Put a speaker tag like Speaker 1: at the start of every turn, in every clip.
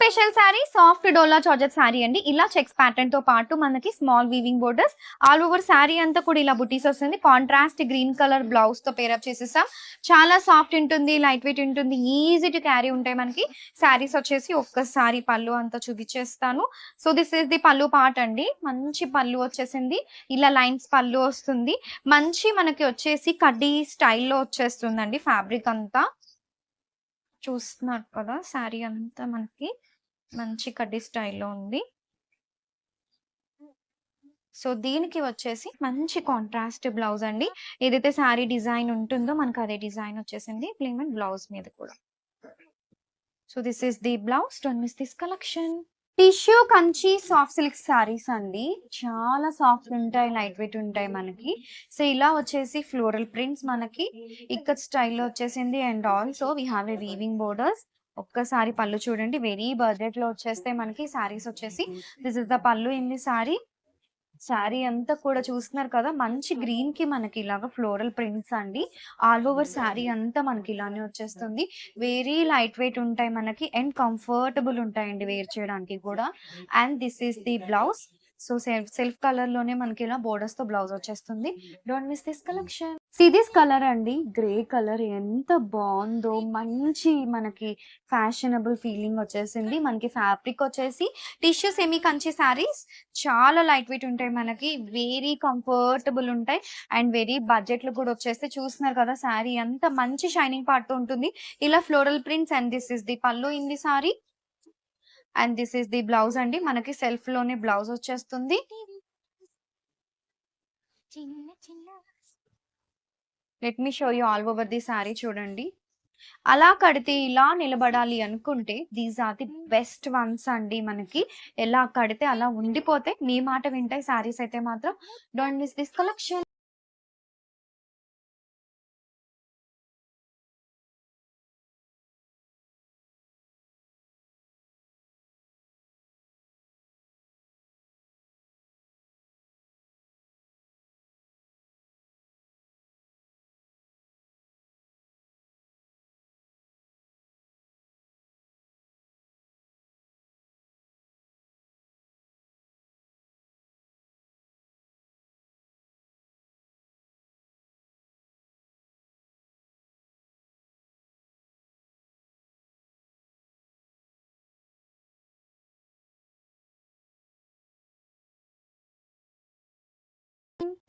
Speaker 1: Special sorry soft డోలా georgette sorry అండి. ఇలా checks pattern తో పాటు మనకి small weaving borders all over sorry అంతా కూడా ఇలా బుటీస్ వస్తుంది. కాంట్రాస్ట్ గ్రీన్ కలర్ బ్లౌజ్ తో పేరప్ చేసేసాం. చాలా సాఫ్ట్ ఉంటుంది, లైట్ వెయిట్ ఉంటుంది, ఈజీ టు క్యారీ ఉంటాయి మనకి. సారీస్ వచ్చేసి ఒక్కసారి పళ్ళు అంతా చూపించేస్తాను. సో దిస్ ఇస్ ది పళ్ళు పార్ట్ అండి. మంచి పళ్ళు వచ్చేసింది. ఇలా లైన్స్ పళ్ళు వస్తుంది. మంచి మనకి వచ్చేసి కడ్డీ స్టైల్లో వచ్చేస్తుందండి ఫ్యాబ్రిక్ అంతా. చూస్తున్నారు కదా శారీ అంతా మనకి మంచి కడ్డీ స్టైల్లో ఉంది. సో దీనికి వచ్చేసి మంచి కాంట్రాస్ట్ బ్లౌజ్ అండి. ఏదైతే శారీ డిజైన్ ఉంటుందో మనకు అదే డిజైన్ వచ్చేసింది ప్లెయిన్ అండ్ బ్లౌజ్ మీద కూడా. So this is the blouse. Don't miss this collection. Tissue Kanchi soft silk saris అండి. చాలా సాఫ్ట్ ఉంటాయి, లైట్ వెయిట్ ఉంటాయి మనకి. సో ఇలా వచ్చేసి ఫ్లోరల్ ప్రింట్స్ మనకి ఇక్కత్ స్టైల్లో వచ్చేసింది. And also we have a weaving borders. ఒక్కసారి పళ్ళు చూడండి, వెరీ బడ్జెట్ లో వచ్చేస్తే మనకి సారీస్ వచ్చేసి. దిస్ ఇస్ ద పళ్ళు ఇన్ ది సారీ. శారీ అంతా కూడా చూస్తున్నారు కదా, మంచి గ్రీన్ కి మనకి ఇలాగా ఫ్లోరల్ ప్రింట్స్ అండి. ఆల్ ఓవర్ శారీ అంతా మనకి ఇలానే వచ్చేస్తుంది. వెరీ లైట్ వెయిట్ ఉంటాయి మనకి అండ్ కంఫర్టబుల్ ఉంటాయండి వేర్ చేయడానికి కూడా. And this is the blouse. So self colour లోనే మనకి ఇలా బోర్డర్స్ తో బ్లౌజ్ వచ్చేస్తుంది. Don't miss this collection. See this colour అండి, గ్రే కలర్ ఎంత బాగుందో. మంచి మనకి ఫ్యాషనబుల్ ఫీలింగ్ వచ్చేసింది. మనకి ఫ్యాబ్రిక్ వచ్చేసి టిష్యూ సెమీ కంచి సారీస్. చాలా లైట్ వెయిట్ ఉంటాయి మనకి, వెరీ కంఫర్టబుల్ ఉంటాయి అండ్ వెరీ బడ్జెట్ లో కూడా వచ్చేస్తే. చూస్తున్నారు కదా శారీ అంతా మంచి షైనింగ్ పార్ట్ తో ఉంటుంది. ఇలా floral prints. And this is the pallu in the sari. And this is the blouse అండి. మనకి సెల్ఫ్ లోనే బ్లౌజ్ వచ్చేస్తుంది. Let me show you all over the sari. చూడండి, అలా కడితే ఇలా నిలబడాలి అనుకుంటే these are the best ones అండి. మనకి ఎలా కడితే అలా ఉండిపోతే నీ మాట వింటాయి సారీస్ అయితే మాత్రం. Don't miss this collection.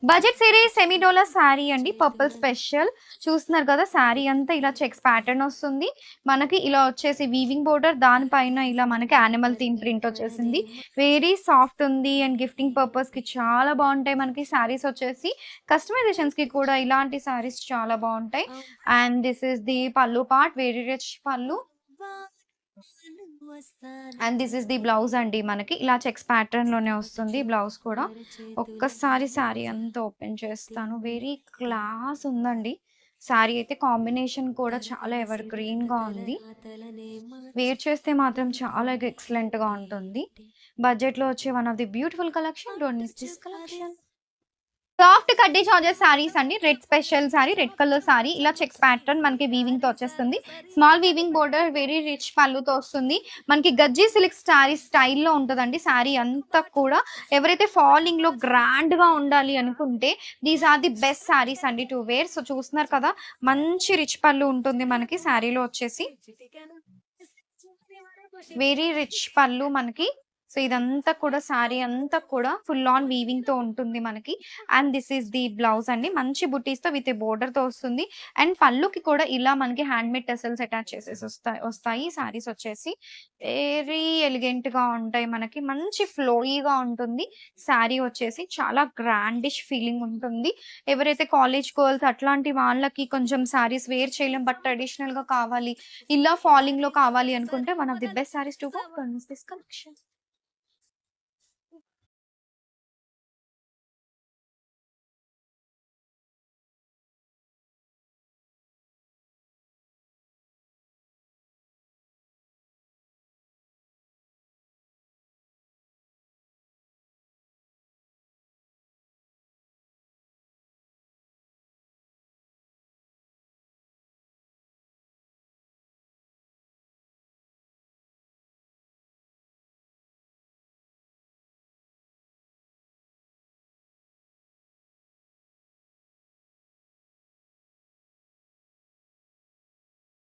Speaker 1: Budget series semi dola sari అండి, పర్పుల్ స్పెషల్. చూస్తున్నారు కదా శారీ అంతా ఇలా చెక్స్ ప్యాటర్న్ వస్తుంది మనకి. ఇలా వచ్చేసి వీవింగ్ బోర్డర్, దానిపైన ఇలా మనకి యానిమల్ థీమ్ ప్రింట్ వచ్చేసింది. వెరీ సాఫ్ట్ ఉంది అండ్ గిఫ్టింగ్ పర్పస్ కి చాలా బాగుంటాయి మనకి శారీస్ వచ్చేసి. కస్టమైజేషన్స్ కి కూడా ఇలాంటి శారీస్ చాలా బాగుంటాయి. అండ్ దిస్ ఇస్ ది పళ్ళు పార్ట్, వెరీ రిచ్ పళ్ళు. And this is the blouse అండి. మనకి ఇలా చెక్స్ ప్యాటర్న్ లోనే వస్తుంది బ్లౌజ్ కూడా. ఒక్కసారి శారీ అంతా ఓపెన్ చేస్తాను. వెరీ క్లాస్ ఉందండి శారీ అయితే. కాంబినేషన్ కూడా చాలా ఎవర్ గ్రీన్ గా ఉంది. వేర్ చేస్తే మాత్రం చాలా ఎక్సలెంట్ గా ఉంటుంది. బడ్జెట్ లో వచ్చే one of the beautiful collection. Don't miss this collection. Soft కడ్డీ జార్జెట్ సారీస్ అండి. Red special sari, red colour sari. ఇలా చెక్స్ ప్యాటర్న్ మనకి వీవింగ్ తో వచ్చేస్తుంది. Small weaving border, very rich పళ్ళుతో వస్తుంది మనకి. గజ్జీ సిల్క్ సారీ స్టైల్లో ఉంటుందండి సారీ అంతా కూడా. ఎవరైతే ఫాలింగ్ లో గ్రాండ్ గా ఉండాలి అనుకుంటే these are the best saris అండి టు వేర్. సో చూస్తున్నారు కదా, మంచి రిచ్ పళ్ళు ఉంటుంది మనకి శారీలో వచ్చేసి. వెరీ రిచ్ పళ్ళు మనకి. సో ఇదంతా కూడా శారీ అంతా కూడా ఫుల్ ఆన్ వీవింగ్ తో ఉంటుంది మనకి. And this is the blouse అండి. మంచి బుటీస్ తో విత్ బోర్డర్ తో వస్తుంది. అండ్ పళ్ళుకి కూడా ఇలా మనకి హ్యాండ్ మేడ్ టెసల్స్ అటాచ్ చేసేసి వస్తాయి సారీస్ వచ్చేసి. వెరీ ఎలిగెంట్ గా ఉంటాయి మనకి, మంచి ఫ్లోయీగా ఉంటుంది శారీ వచ్చేసి. చాలా గ్రాండిష్ ఫీలింగ్ ఉంటుంది. ఎవరైతే కాలేజ్ గర్ల్స్ అట్లాంటి వాళ్ళకి కొంచెం శారీస్ వేర్ చేయలేం బట్ ట్రెడిషనల్ గా కావాలి, ఇలా ఫాలింగ్ లో కావాలి అనుకుంటే one of the best saris to go. This collection.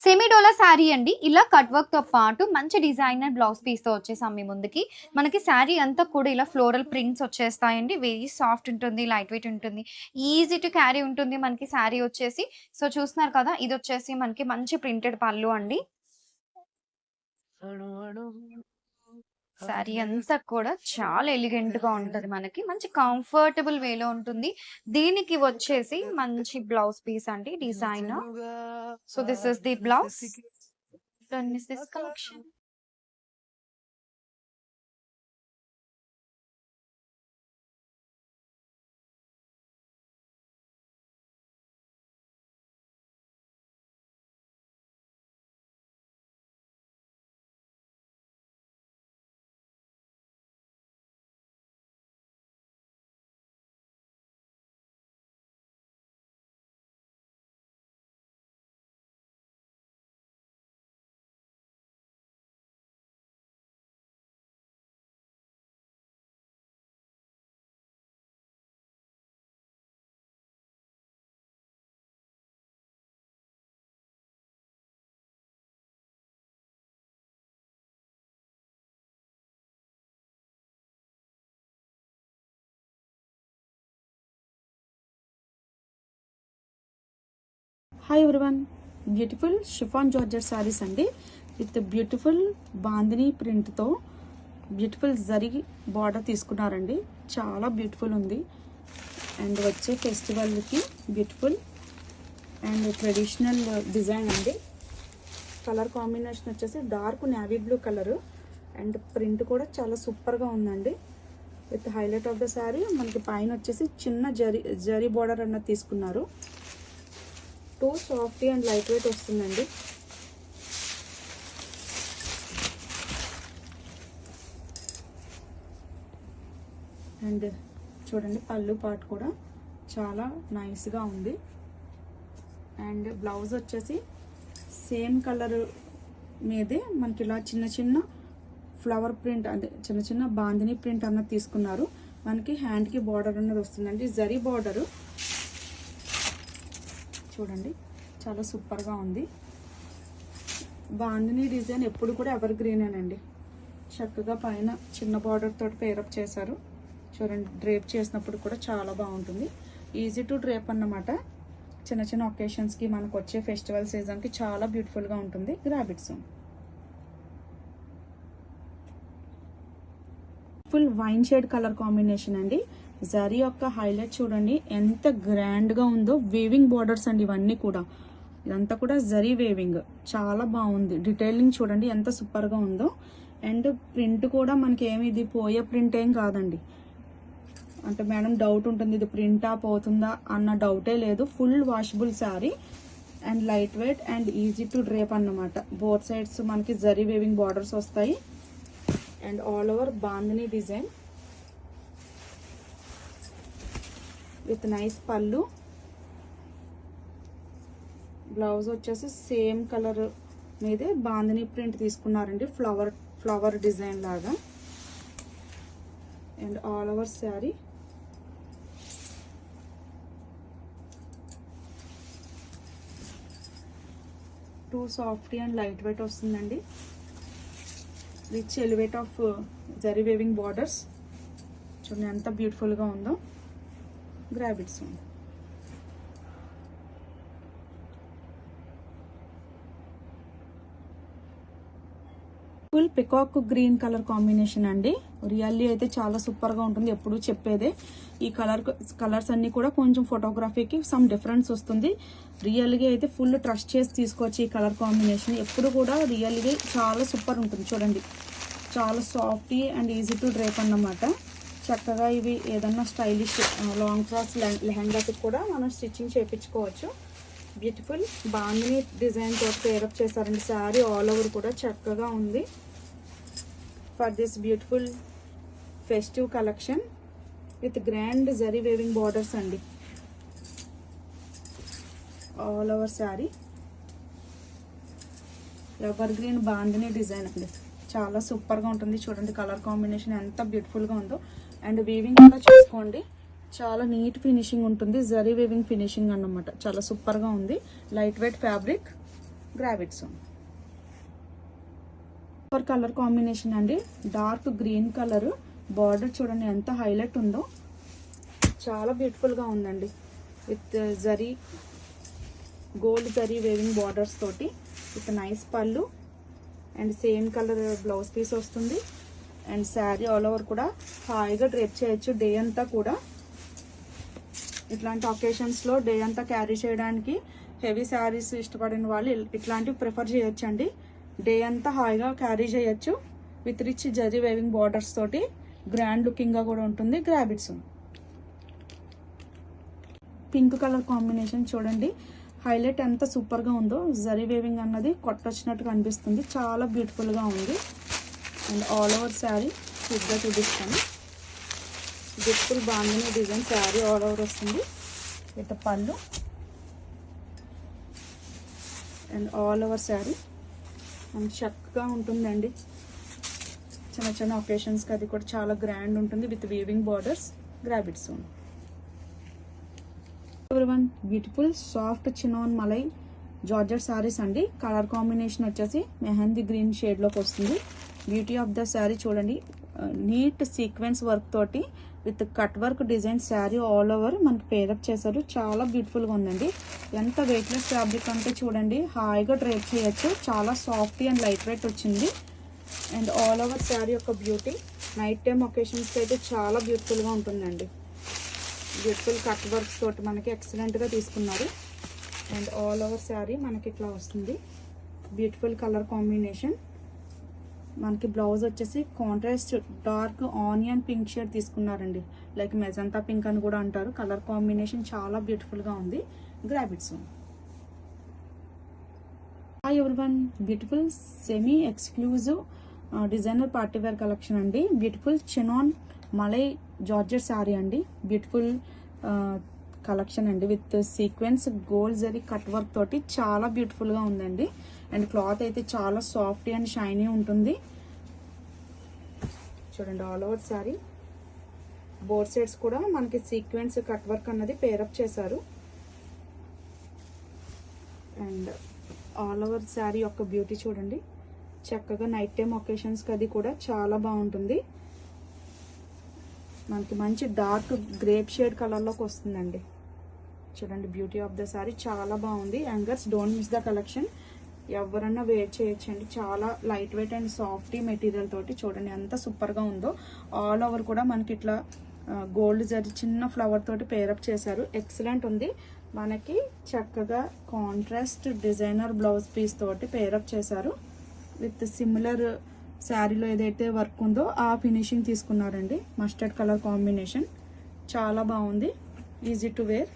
Speaker 1: Semi dola sari అండి. ఇలా కట్ వర్క్ తో పాటు మంచి డిజైనర్ బ్లౌజ్ పీస్ తో వచ్చేసాం మీ ముందుకి. మనకి శారీ అంతా కూడా ఇలా ఫ్లోరల్ ప్రింట్స్ వచ్చేస్తాయండి. వెరీ సాఫ్ట్ ఉంటుంది, లైట్ వెయిట్ ఉంటుంది, ఈజీ టు క్యారీ ఉంటుంది మనకి శారీ వచ్చేసి. సో చూస్తున్నారు కదా, ఇది వచ్చేసి మనకి మంచి ప్రింటెడ్ పళ్ళు అండి. శారీ అంతా కూడా చాలా ఎలిగెంట్ గా ఉంటది మనకి. మంచి కంఫర్టబుల్ వేలో ఉంటుంది. దీనికి వచ్చేసి మంచి బ్లౌజ్ పీస్ అండి design. So this is the blouse. Then is this collection.
Speaker 2: Hi everyone, beautiful chiffon georgette saris అండి విత్ బ్యూటిఫుల్ బాందిని ప్రింట్తో బ్యూటిఫుల్ జరీ బార్డర్ తీసుకున్నారండి. చాలా బ్యూటిఫుల్ ఉంది. అండ్ వచ్చే ఫెస్టివల్కి బ్యూటిఫుల్ అండ్ ట్రెడిషనల్ డిజైన్ అండి. కలర్ కాంబినేషన్ వచ్చేసి dark navy blue colour and print కూడా చాలా సూపర్గా ఉందండి. With highlight of the sari మనకి పైన వచ్చేసి చిన్న జరీ బార్డర్ అన్నది తీసుకున్నారు. Two soft and light weight వస్తుందండి. అండ్ చూడండి పళ్ళు పార్ట్ కూడా చాలా నైస్గా ఉంది. అండ్ బ్లౌజ్ వచ్చేసి సేమ్ కలర్ మీదే మనకి ఇలా చిన్న చిన్న ఫ్లవర్ ప్రింట్, అదే చిన్న చిన్న బాందిని ప్రింట్ అన్నది తీసుకున్నారు. మనకి హ్యాండ్కి బార్డర్ అన్నది వస్తుందండి, జరీ బార్డరు. చూడండి చాలా సూపర్గా ఉంది. బాందిని డిజైన్ ఎప్పుడు కూడా ఎవర్ గ్రీనేనండి. చక్కగా పైన చిన్న బార్డర్ తోటి పేరప్ చేశారు. చూడండి డ్రేప్ చేసినప్పుడు కూడా చాలా బాగుంటుంది. ఈజీ టు డ్రేప్ అన్నమాట. చిన్న చిన్న ఒకేషన్స్కి మనకు వచ్చే ఫెస్టివల్ సీజన్కి చాలా బ్యూటిఫుల్గా ఉంటుంది. గ్రాబిట్స్ full wine shade colour combination అండి. జరీ యొక్క హైలైట్ చూడండి ఎంత గ్రాండ్గా ఉందో. వేవింగ్ బార్డర్స్ అండి ఇవన్నీ కూడా. ఇదంతా కూడా జరీ వేవింగ్ చాలా బాగుంది. డీటెయిలింగ్ చూడండి ఎంత సూపర్గా ఉందో. అండ్ ప్రింట్ కూడా మనకి ఏమి ఇది పోయే ప్రింట్ ఏం కాదండి. అంటే మేడం డౌట్ ఉంటుంది ఇది ప్రింటా పోతుందా అన్న డౌటే లేదు. Full washable sari and light weight and easy to drape అన్నమాట. బోత్ సైడ్స్ మనకి జరీ వేవింగ్ బార్డర్స్ వస్తాయి. And all over bandhani design with nice pallu. Blouse వచ్చేసి సేమ్ కలర్ మీదే బాందిని ప్రింట్ తీసుకున్నారండి, ఫ్లవర్ డిజైన్ లాగా. And all over sari too soft and light weight వస్తుందండి. Rich elevate of zari weaving borders చూడండి ఎంత బ్యూటిఫుల్గా ఉందో. గ్రాబిట్స్ ఉంది. Full peacock green colour combination అండి. రియల్లీ అయితే చాలా సూపర్గా ఉంటుంది. ఎప్పుడు చెప్పేదే ఈ కలర్స్ అన్నీ కూడా కొంచెం ఫోటోగ్రఫీకి సమ్ డిఫరెన్స్ వస్తుంది. రియల్గా అయితే ఫుల్ ట్రస్ట్ చేసి తీసుకోవచ్చు ఈ కలర్ కాంబినేషన్. ఎప్పుడు కూడా రియల్గా చాలా సూపర్ ఉంటుంది. చూడండి చాలా soft and easy to drape అన్నమాట. చక్కగా ఇవి ఏదన్నా స్టైలిష్ లాంగ్ ఫ్రాక్స్ లెహంగాకి కూడా మనం స్టిచ్చింగ్ చేయించుకోవచ్చు. బ్యూటిఫుల్ బాందిని డిజైన్ తోటి పేరప్ చేశారండి. శారీ ఆల్ ఓవర్ కూడా చక్కగా ఉంది. For this beautiful festive collection with grand zari weaving borders అండి all over sari. Evergreen bandhani design అండి. చాలా సూపర్గా ఉంటుంది. చూడండి కలర్ కాంబినేషన్ ఎంత బ్యూటిఫుల్గా ఉందో. అండ్ వీవింగ్ కూడా చూసుకోండి చాలా నీట్ ఫినిషింగ్ ఉంటుంది. జరీ వీవింగ్ ఫినిషింగ్ అన్నమాట. చాలా సూపర్గా ఉంది. Light weight fabric grab it soon. Colour combination అండి, డార్క్ గ్రీన్ కలర్. బార్డర్ చూడండి ఎంత హైలైట్ ఉందో, చాలా బ్యూటిఫుల్ గా ఉందండి. With zari, gold zari weaving borders తోటి, with nice pallu and same colour blouse piece వస్తుంది. అండ్ శారీ ఆల్ ఓవర్ కూడా హాయిగా డ్రేప్ చేయొచ్చు డే అంతా కూడా. ఇట్లాంటి ఒకేషన్స్ లో డే అంతా క్యారీ చేయడానికి హెవీ శారీస్ ఇష్టపడిన వాళ్ళు ఇట్లాంటివి ప్రిఫర్ చేయొచ్చు అండి. డే అంతా హాయిగా క్యారీ చేయొచ్చు with rich zari weaving borders తోటి. గ్రాండ్ లుకింగ్ గా కూడా ఉంటుంది. Grab it soon. Pink colour combination చూడండి, హైలైట్ ఎంత సూపర్ గా ఉందో. జరీ వేవింగ్ అన్నది కొట్టొచ్చినట్టుగా అనిపిస్తుంది, చాలా బ్యూటిఫుల్ గా ఉంది. అండ్ ఆల్ ఓవర్ శారీ క్విక్గా చూపిస్తాను. Beautiful bandhani design sari all over వస్తుంది విత్ పళ్ళు and all over sari. And చక్కగా ఉంటుందండి, చిన్న చిన్న ఒకేషన్స్కి అది కూడా చాలా గ్రాండ్ ఉంటుంది with weaving borders. Grab it soon. Everyone, beautiful soft chinon malai georgette saris అండి. కలర్ కాంబినేషన్ వచ్చేసి మెహందీ గ్రీన్ షేడ్ లోకి వస్తుంది. బ్యూటీ ఆఫ్ ద శారీ చూడండి, నీట్ సీక్వెన్స్ వర్క్ తోటి with cut work design sari all over మనకి పేరప్ చేశారు. చాలా బ్యూటిఫుల్ గా ఉందండి. ఎంత వెయిట్లెస్ ఫ్యాబ్రిక్ అంటే చూడండి, హాయిగా డ్రైప్ చేయొచ్చు. చాలా సాఫ్ట్ అండ్ లైట్ వెయిట్ వచ్చింది. అండ్ ఆల్ ఓవర్ శారీ యొక్క బ్యూటీ నైట్ టైమ్ ఒకేషన్స్ అయితే చాలా బ్యూటిఫుల్ గా ఉంటుందండి. బ్యూటిఫుల్ కట్ వర్క్స్ తోటి మనకి ఎక్సలెంట్ గా తీసుకున్నారు. అండ్ ఆల్ ఓవర్ శారీ మనకి ఇట్లా వస్తుంది. Beautiful colour combination. మనకి బ్లౌజ్ వచ్చేసి contrast dark onion pink shade తీసుకున్నారండి, లైక్ మెజంతా పింక్ అని కూడా అంటారు. కలర్ కాంబినేషన్ చాలా బ్యూటిఫుల్ గా ఉంది. Grab it soon. Hi everyone, beautiful semi exclusive designer party wear collection అండి. Beautiful chinon malai georgette sari అండి. బ్యూటిఫుల్ కలెక్షన్ అండి with sequence gold zari cut work తోటి చాలా బ్యూటిఫుల్ గా ఉందండి. అండ్ క్లాత్ అయితే చాలా సాఫ్ట్ అండ్ షైనీ ఉంటుంది. చూడండి all over sari both sides కూడా మనకి సీక్వెన్స్ కట్ వర్క్ అన్నది పేరప్ చేశారు. అండ్ ఆల్ ఓవర్ శారీ యొక్క బ్యూటీ చూడండి, చక్కగా నైట్ టైం ఒకేషన్స్కి అది కూడా చాలా బాగుంటుంది. మనకి మంచి డార్క్ గ్రేప్ షేడ్ కలర్లోకి వస్తుందండి. చూడండి బ్యూటీ ఆఫ్ ద శారీ చాలా బాగుంది. Youngers don't miss the collection. ఎవరన్నా వేర్ చేయొచ్చండి. చాలా light weight and softy material తోటి చూడండి ఎంత సూపర్గా ఉందో. ఆల్ ఓవర్ కూడా మనకి ఇట్లా గోల్డ్ జరీ చిన్న ఫ్లవర్ తోటి పేరప్ చేశారు. ఎక్సలెంట్ ఉంది. మనకి చక్కగా కాంట్రాస్ట్ డిజైనర్ బ్లౌజ్ పీస్ తోటి పేరప్ చేశారు. విత్ సిమిలర్ శారీలో ఏదైతే వర్క్ ఉందో ఆ ఫినిషింగ్ తీసుకున్నారండి. మస్టర్డ్ కలర్ కాంబినేషన్ చాలా బాగుంది. Easy to wear.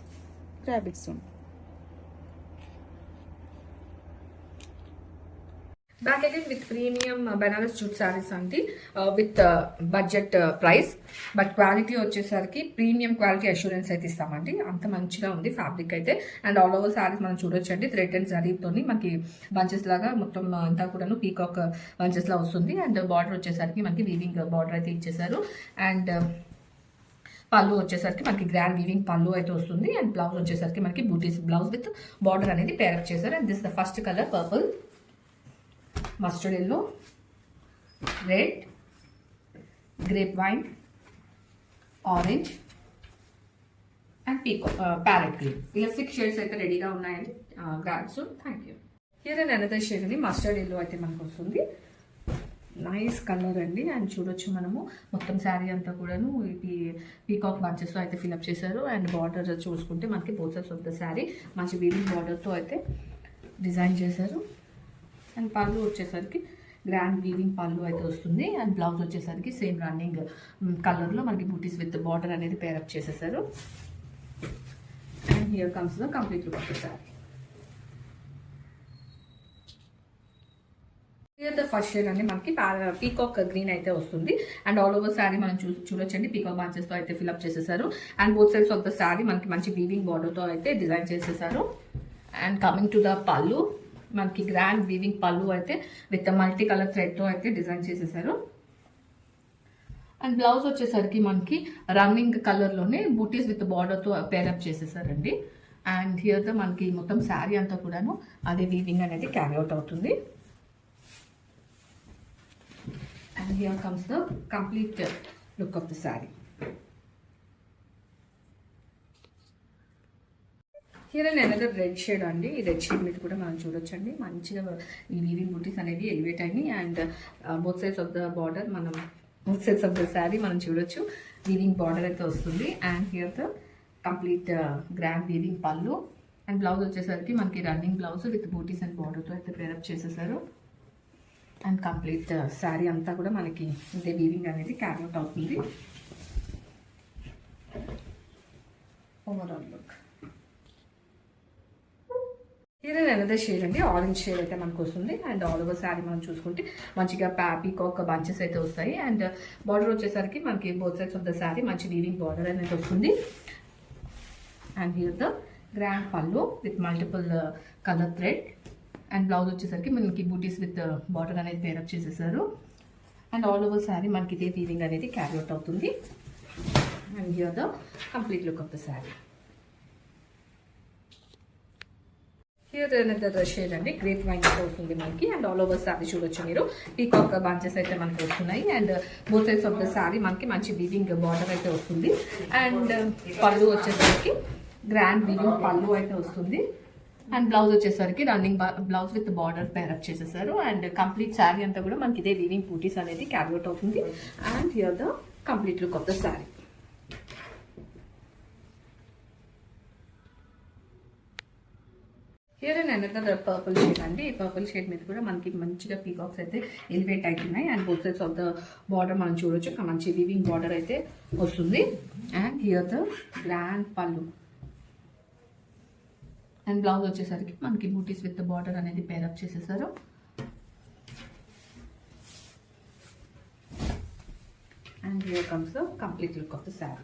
Speaker 2: Grab it soon.
Speaker 3: Back again with premium Banaras jute sarees anti with budget price, but quality వచ్చేసరికి ప్రీమియం క్వాలిటీ అష్యూరెన్స్ అయితే ఇస్తామండి. అంత మంచిగా ఉంది ఫ్యాబ్రిక్ అయితే. అండ్ ఆల్ ఓవర్ సారీస్ మనం చూడొచ్చండి, థ్రెడ్ అండ్ జరీతోని మనకి బంచెస్ లాగా మొత్తం అంతా కూడాను పీకాక్ బంచెస్ లా వస్తుంది. అండ్ బార్డర్ వచ్చేసరికి మనకి వీవింగ్ బార్డర్ అయితే ఇచ్చేసారు. అండ్ పళ్ళు వచ్చేసరికి మనకి గ్రాండ్ వీవింగ్ పళ్ళు అయితే వస్తుంది. అండ్ బ్లౌజ్ వచ్చేసరికి మనకి బూటీస్ బ్లౌజ్ విత్ బార్డర్ అనేది పేరప్ చేశారు. And this the first colour purple, mustard yellow, red, grape wine, orange and parrot green. ఇలా 6 షేడ్స్ అయితే రెడీగా ఉన్నాయండి. Grabs. Thank you. Here and another shade అండి, మస్టర్డ్ ఎల్లో అయితే మనకు వస్తుంది. నైస్ కలర్ అండి. అండ్ చూడొచ్చు మనము మొత్తం శారీ అంతా కూడాను ఇది పీకాక్ బంచెస్తో అయితే ఫిల్అప్ చేశారు. అండ్ బార్డర్ చూసుకుంటే మనకి both sides of the sari మంచి వీవింగ్ బార్డర్తో అయితే డిజైన్ చేశారు. అండ్ పళ్ళు వచ్చేసరికి గ్రాండ్ వీవింగ్ పళ్ళు అయితే వస్తుంది. అండ్ బ్లౌజ్ వచ్చేసరికి సేమ్ రన్నింగ్ కలర్లో మనకి బూటీస్ విత్ బార్డర్ అనేది పేరప్ చేసేసారు. And here comes the complete look of the sari. Here the first shade అండి మనకి పీకాక్ గ్రీన్ అయితే వస్తుంది. అండ్ ఆల్ ఓవర్ శారీ మనం చూడొచ్చండి పీకాక్ బంచెస్తో అయితే ఫిల్అప్ చేసేసారు. And both sides of the sari మనకి మంచి వీవింగ్ బార్డర్తో అయితే డిజైన్ చేసేసారు. అండ్ కమింగ్ టు ద పళ్ళు, మనకి గ్రాండ్ వీవింగ్ పళ్ళు అయితే విత్ మల్టీ కలర్ థ్రెడ్తో అయితే డిజైన్ చేసేసారు. అండ్ బ్లౌజ్ వచ్చేసరికి మనకి రన్నింగ్ కలర్లోనే బూటీస్ విత్ బార్డర్తో పేరప్ చేసేసారండి. అండ్ హియర్ ద మనకి మొత్తం శారీ అంతా కూడాను అదే వీవింగ్ అనేది క్యారీ అవుట్ అవుతుంది. And here comes the complete look of the sari. Here and another red shade అండి. ఈ రెడ్ షేడ్ మీద కూడా మనం చూడొచ్చండి మంచిగా ఈ వీవింగ్ బూటీస్ అనేవి ఎలివేట్ అయినాయి. And both sides of the border మనం both sides of the sari మనం చూడొచ్చు వీవింగ్ బార్డర్ అయితే వస్తుంది. And here the complete grand weaving pallu. And blouse వచ్చేసరికి మనకి running blouse with butis and బార్డర్తో అయితే పేరప్ చేసేసారు. అండ్ కంప్లీట్ శారీ అంతా కూడా మనకి ఇదే వీవింగ్ అనేది క్యారీ అవుట్ అవుతుంది. Overall look. ఇది అనదర్ షేడ్ అండి. ఆరెంజ్ షేడ్ అయితే మనకు వస్తుంది. అండ్ ఆల్ ఓవర్ శారీ మనం చూసుకుంటే మంచిగా పీకాక్ బంచెస్ అయితే వస్తాయి. అండ్ బార్డర్ వచ్చేసరికి మనకి both sides of the sari మంచి వీవింగ్ బార్డర్ అనేది వస్తుంది. అండ్ హియర్ ద గ్రాండ్ పళ్ళు with multiple colour thread. And blouse వచ్చేసరికి మనకి బూటీస్ విత్ బార్డర్ అనేది పేరప్ చేసేసారు. అండ్ ఆల్ ఓవర్ శారీ మనకి ఇదే వీవింగ్ అనేది క్యారీ అవుట్ అవుతుంది. And here the complete look of the sari. Here another shade అండి. గ్రేప్ వైన్ అయితే వస్తుంది మనకి. అండ్ ఆల్ ఓవర్ శారీ చూడొచ్చు మీరు పీకాక్ బంచెస్ అయితే మనకి వస్తున్నాయి. And both sides of the sari మనకి మంచి వీవింగ్ బార్డర్ అయితే వస్తుంది. అండ్ పళ్ళు వచ్చేసరికి గ్రాండ్ వీవింగ్ పళ్ళు అయితే వస్తుంది. అండ్ బ్లౌజ్ వచ్చేసరికి running blouse with border pair up చేసేసారు. అండ్ కంప్లీట్ శారీ అంతా కూడా మనకి ఇదే వీవింగ్ బూటీస్ అనేది క్యారీ అవుట్ అవుతుంది. And here the complete look of the sari. Here and another purple shade అండి. ఈ పర్పుల్ షేడ్ మీద కూడా మనకి మంచిగా పీకాక్స్ అయితే ఎలివేట్ అవుతున్నాయి. And both sides of the border మనం చూడొచ్చు మంచి వీవింగ్ బార్డర్ అయితే వస్తుంది. అండ్ హియర్ ద గ్రాండ్ పళ్ళు. అండ్ బ్లౌజ్ వచ్చేసరికి మనకి బూటీస్ విత్ బార్డర్ అనేది పేరప్ చేసేసారు. And here comes the complete look of the sari.